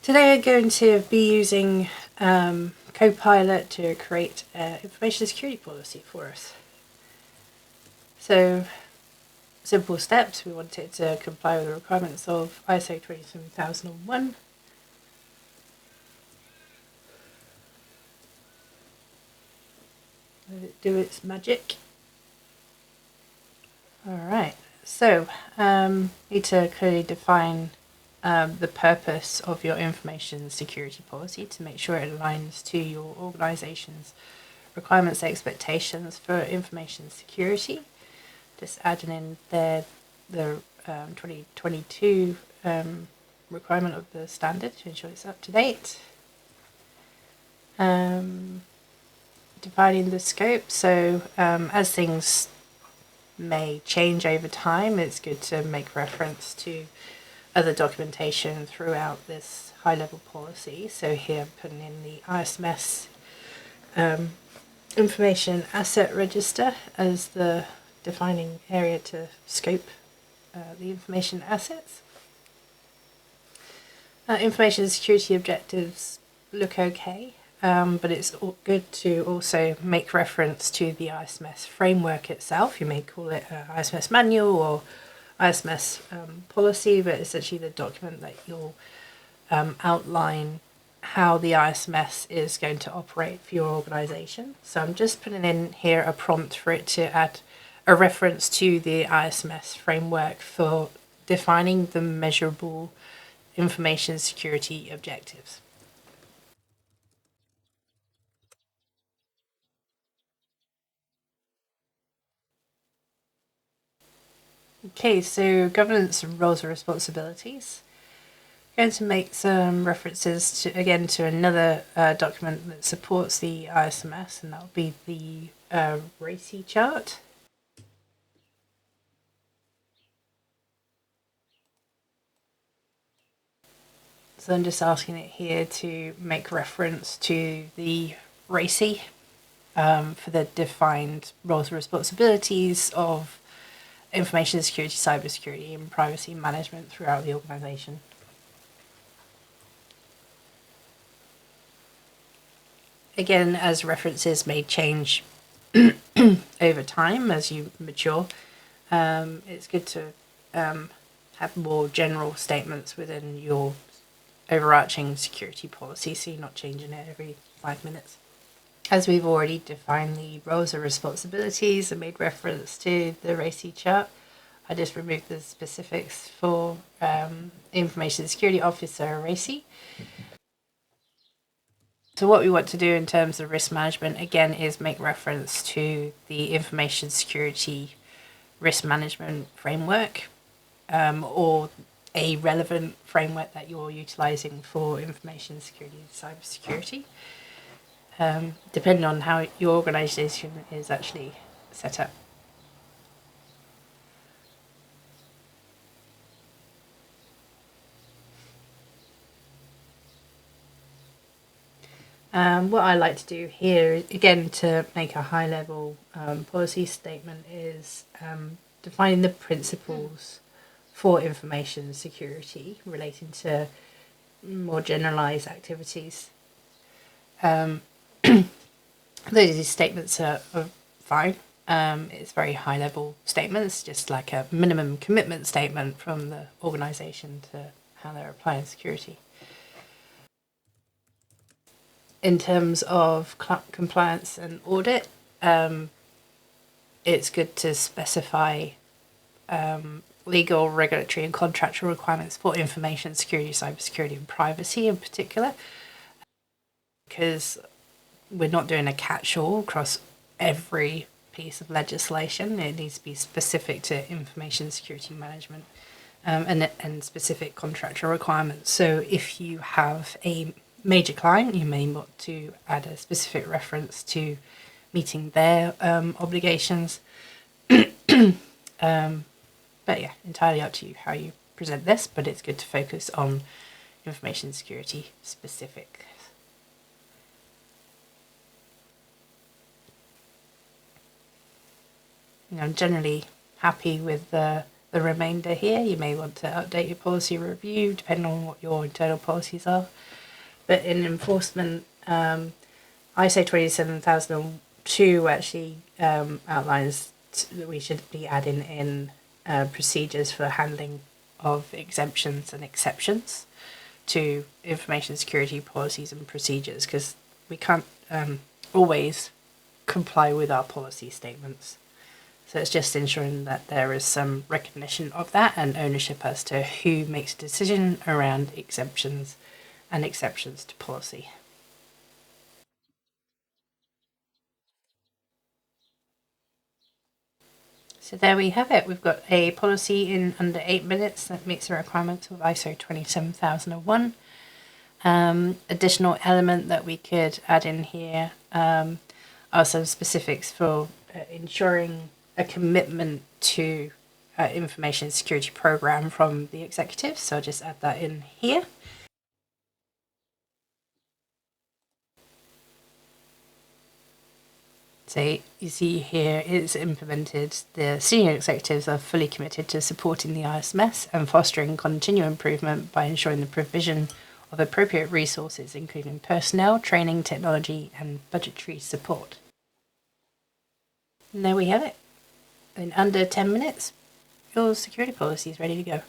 Today we're going to be using Copilot to create an information security policy for us. So, simple steps. We want it to comply with the requirements of ISO 27001. Let it do its magic. Alright, so need to clearly define the purpose of your information security policy to make sure it aligns to your organization's requirements and expectations for information security. Just adding in there the 2022 requirement of the standard to ensure it's up to date. Defining the scope, so as things may change over time, it's good to make reference to other documentation throughout this high-level policy. So here I'm putting in the ISMS information asset register as the defining area to scope the information assets. Information security objectives look okay, but it's good to also make reference to the ISMS framework itself. You may call it ISMS manual or ISMS policy, but essentially the document that you'll outline how the ISMS is going to operate for your organization. So I'm just putting in here a prompt for it to add a reference to the ISMS framework for defining the measurable information security objectives. Okay, so governance roles and responsibilities. I'm going to make some references to another document that supports the ISMS, and that'll be the RACI chart. So I'm just asking it here to make reference to the RACI for the defined roles and responsibilities of information security, cybersecurity, and privacy management throughout the organization. Again, as references may change over time as you mature, it's good to have more general statements within your overarching security policy, so you're not changing it every 5 minutes. As we've already defined the roles and responsibilities and made reference to the RACI chart, I just removed the specifics for Information Security Officer RACI. So what we want to do in terms of risk management, again, is make reference to the information security risk management framework or a relevant framework that you're utilizing for information security and cybersecurity, depending on how your organization is actually set up. What I like to do here, again, to make a high-level policy statement, is defining the principles for information security relating to more generalized activities. Those statements are fine. It's very high-level statements, just like a minimum commitment statement from the organization to how they're applying security. In terms of compliance and audit, it's good to specify legal, regulatory, and contractual requirements for information security, cybersecurity, and privacy in particular, because we're not doing a catch-all across every piece of legislation. It needs to be specific to information security management and specific contractual requirements. So if you have a major client, you may want to add a specific reference to meeting their obligations. But yeah, entirely up to you how you present this, but it's good to focus on information security specific. I'm generally happy with the the remainder here. You may want to update your policy review depending on what your internal policies are. But in enforcement, ISO 27002 actually outlines that we should be adding in procedures for handling of exemptions and exceptions to information security policies and procedures, because we can't always comply with our policy statements. So it's just ensuring that there is some recognition of that and ownership as to who makes a decision around exemptions and exceptions to policy. So there we have it. We've got a policy in under 8 minutes that meets the requirements of ISO 27001. Additional element that we could add in here are some specifics for ensuring a commitment to information security program from the executive. So I'll just add that in here. So you see here it's implemented. The senior executives are fully committed to supporting the ISMS and fostering continual improvement by ensuring the provision of appropriate resources, including personnel, training, technology, and budgetary support. And there we have it. In under 10 minutes, your security policy is ready to go.